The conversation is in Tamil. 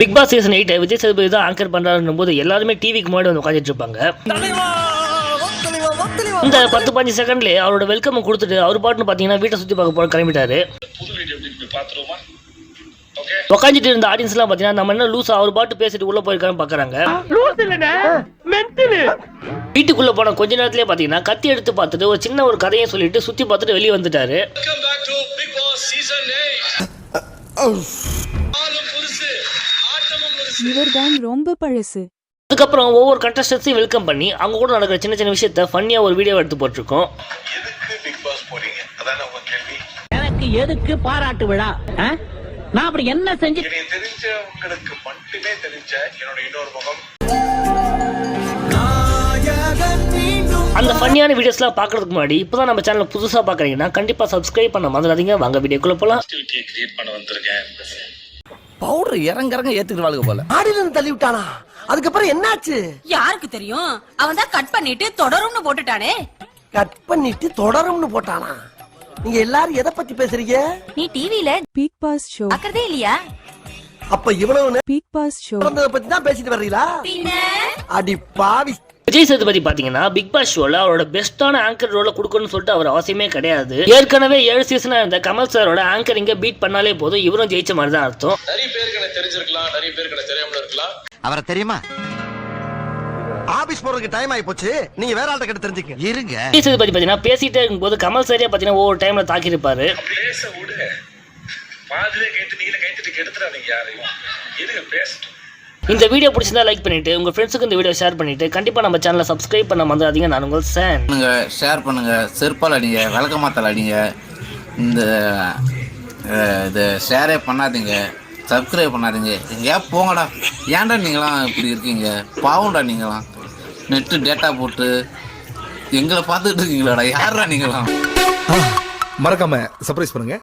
Big Boss season 8 Vijay Sethupathi தான் ஆங்கர் பண்றாருன்னும் போது எல்லாருமே டிவிக்கு முன்னாடி வந்து உட்காந்துட்டு இருப்பாங்க. இந்த 10-15 செகண்ட்ல அவரோட வெல்கம் கொடுத்துட்டு அவர் பாட்டுன்னு பாத்தீங்கன்னா வீட்டை சுத்தி பார்க்க போற கிளம்பிட்டாரு. உட்காந்துட்டு இருந்த ஆடியன்ஸ் எல்லாம் பாத்தீங்கன்னா நம்ம என்ன லூஸ் அவர் பாட்டு பேசிட்டு உள்ள போயிருக்கான்னு பாக்குறாங்க. வீட்டுக்குள்ள போன கொஞ்ச நேரத்திலே பாத்தீங்கன்னா கத்தி எடுத்து பார்த்துட்டு ஒரு சின்ன ஒரு கதையை சொல்லிட்டு சுத்தி பார்த்துட்டு வெளியே வந்துட்டாரு. இவர்தான் ரொம்ப பழசு. அதுக்கப்புறம் ஒவ்வொரு கண்டஸ்டன்ஸையும் வெல்கம் பண்ணி அவங்க கூட நடக்கிற சின்ன சின்ன விஷயத்த ஃபன்னியா ஒரு வீடியோ எடுத்து போட்டிருக்கோம். எனக்கு எதுக்கு பாராட்டு விழா? நான் அப்படி என்ன செஞ்சு தெரிஞ்சவங்களுக்கு மட்டுமே தெரிஞ்ச என்னோட இன்னொரு முகம். அந்த ஃபன்னியான வீடியோஸ்லாம் பார்க்கறதுக்கு முன்னாடி இப்போதான் நம்ம சேனலை புதுசாக பார்க்குறீங்கன்னா கண்டிப்பாக சப்ஸ்கிரைப் பண்ண மறந்துடாதீங்க. வாங்க வீடியோக்குள்ள போகலாம். கிரியேட் பண்ண வந்திருக்கேன். பவுடர் இறங்க ஏத்துக்கிட்டு போல ஆடியில இருந்து தள்ளி விட்டானா? அதுக்கப்புறம் என்னாச்சு யாருக்கு தெரியும்? அவன் தான் கட் பண்ணிட்டு தொடரும்னு போட்டுட்டானே. கட் பண்ணிட்டு தொடரும்னு போட்டானா? நீங்க எல்லாரும் எதை பத்தி பேசுறீங்க? நீ டிவில பிக் பாஸ் ஷோ பாக்குறதே இல்லையா? அப்ப இவ்வளவு பிக் பாஸ் ஷோ பத்தி தான் பேசிட்டு வர்றீங்களா? அடி பாவி. விஜய் சேதுபதி பாத்தீங்கன்னா பிக் பாஸ் ஷோல அவரோட பெஸ்டான ஆங்கர் ரோல கொடுக்கணும்னு சொல்லிட்டு அவர் அவசியமே கிடையாது. ஏற்கனவே 7 சீசனா இருந்த கமல் சாரோட ஆங்கரிங்க பீட் பண்ணாலே போதும் இவரும் ஜெயிச்ச மாதிரி தான் அர்த்தம். நிறைய பேருக்கு எனக்கு தெரிஞ்சிருக்கலாம், நிறைய பேருக்கு எனக்கு தெரியாமல இருக்கலாம். அவரை தெரியுமா? ஆபீஸ் போறதுக்கு டைம் ஆயி போச்சு. நீங்க வேற ஆள்கிட்ட கிட்ட தெரிஞ்சுக்க இருங்க. விஜய் சேதுபதி பாத்தீங்கன்னா பேசிட்டே இருக்கும்போது கமல் சாரியா பாத்தீங்கன்னா ஒவ்வொரு டைம்ல தாக்கி இருப்பாரு. பேச விடுங்க. பாதிலே கேட்டு நீங்க கைத்திட்டு கெடுத்துறாதீங்க யாரையும். இருங்க பேசட்டும். இந்த வீடியோ பிடிச்சிருந்தா லைக் பண்ணிட்டு உங்க ஃப்ரெண்ட்ஸுக்கு இந்த வீடியோ ஷேர் பண்ணிட்டு கண்டிப்பா நம்ம சேனலை சப்ஸ்கிரைப் பண்ண மறந்துடாதீங்க. நான் உங்கள் சான். ஷேர் பண்ணுங்க, செருப்பால் அடிங்க, விளக்கமாத்தால் அடிங்க. இந்த இதை ஷேரே பண்ணாதீங்க, சப்ஸ்கிரைப் பண்ணாதீங்க. ஏன் போங்கடா, ஏன்டா நீங்களாம் இப்படி இருக்கீங்க? பாவம்டா நீங்களாம். நெட்டு டேட்டா போட்டு எங்களை பார்த்துட்டு இருக்கீங்களாடா, யாரா நீங்களாம்? மறக்காம சர்ப்ரைஸ் பண்ணுங்க.